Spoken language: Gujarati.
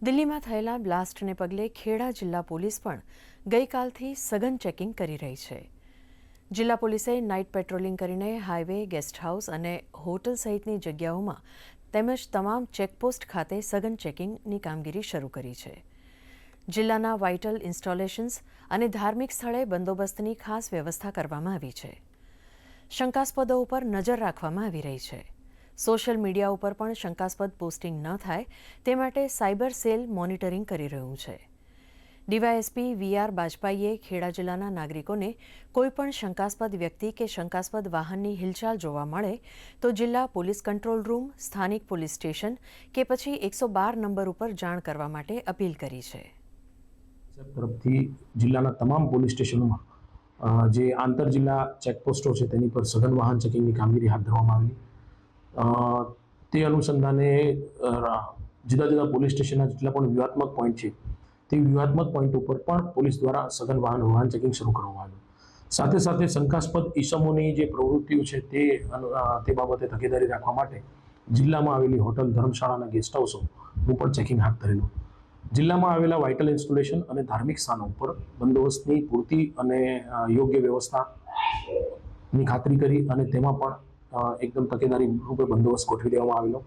દિલ્હીમાં થયેલા બ્લાસ્ટને પગલે ખેડા જિલ્લા પોલીસ પણ ગઈકાલથી સઘન ચેકિંગ કરી રહી છે. જિલ્લા પોલીસે નાઇટ પેટ્રોલિંગ કરીને હાઈવે, ગેસ્ટ હાઉસ અને હોટલ સહિતની જગ્યાઓમાં તેમજ તમામ ચેકપોસ્ટ ખાતે સઘન ચેકિંગની કામગીરી શરૂ કરી છે. જિલ્લાના વાઇટલ ઇન્સ્ટોલેશન્સ અને ધાર્મિક સ્થળે બંદોબસ્તની ખાસ વ્યવસ્થા કરવામાં આવી છે. શંકાસ્પદો ઉપર નજર રાખવામાં આવી રહી છે. સોશિયલ મીડિયા ઉપર પણ શંકાસ્પદ પોસ્ટિંગ ન થાય તે માટે સાયબર સેલ મોનિટરિંગ કરી રહ્યું છે. ડીવાયએસપી વીઆર બાજપાઈએ ખેડા જિલ્લાના નાગરિકોને કોઈપણ શંકાસ્પદ વ્યક્તિ કે શંકાસ્પદ વાહનની હિલચાલ જોવા મળે તો જિલ્લા પોલીસ કંટ્રોલ રૂમ, સ્થાનિક પોલીસ સ્ટેશન કે પછી 112 નંબર ઉપર જાણ કરવા માટે અપીલ કરી છે. તરફથી જિલ્લાના તમામ પોલીસ સ્ટેશનોમાં જે આંતર જિલ્લા ચેકપોસ્ટો છે તેની પર સઘન વાહન ચેકિંગની કામગીરી હાથ ધરવામાં આવેલી. તે અનુસંધાને જુદા જુદા પોલીસ સ્ટેશનના જેટલા પણ વ્યૂહાત્મક પોઈન્ટ છે તે વ્યૂહાત્મક પોઈન્ટ ઉપર પણ પોલીસ દ્વારા સઘન વાહન ચેકિંગ શરૂ કરવામાં આવ્યું. સાથે સાથે શંકાસ્પદ ઈસમોની જે પ્રવૃત્તિઓ છે તે બાબતે તકેદારી રાખવા માટે જિલ્લામાં આવેલી હોટલ, ધર્મશાળા અને ગેસ્ટ હાઉસોનું પણ ચેકિંગ હાથ ધરેલું. જિલ્લામાં આવેલા વાઇટલ ઇન્સ્ટોલેશન અને ધાર્મિક સ્થાનો ઉપર બંદોબસ્તની પૂરતી અને યોગ્ય વ્યવસ્થાની ખાતરી કરી અને તેમાં પણ એકદમ તકેદારી રૂપે બંદોબસ્ત ગોઠવી દેવામાં આવેલો.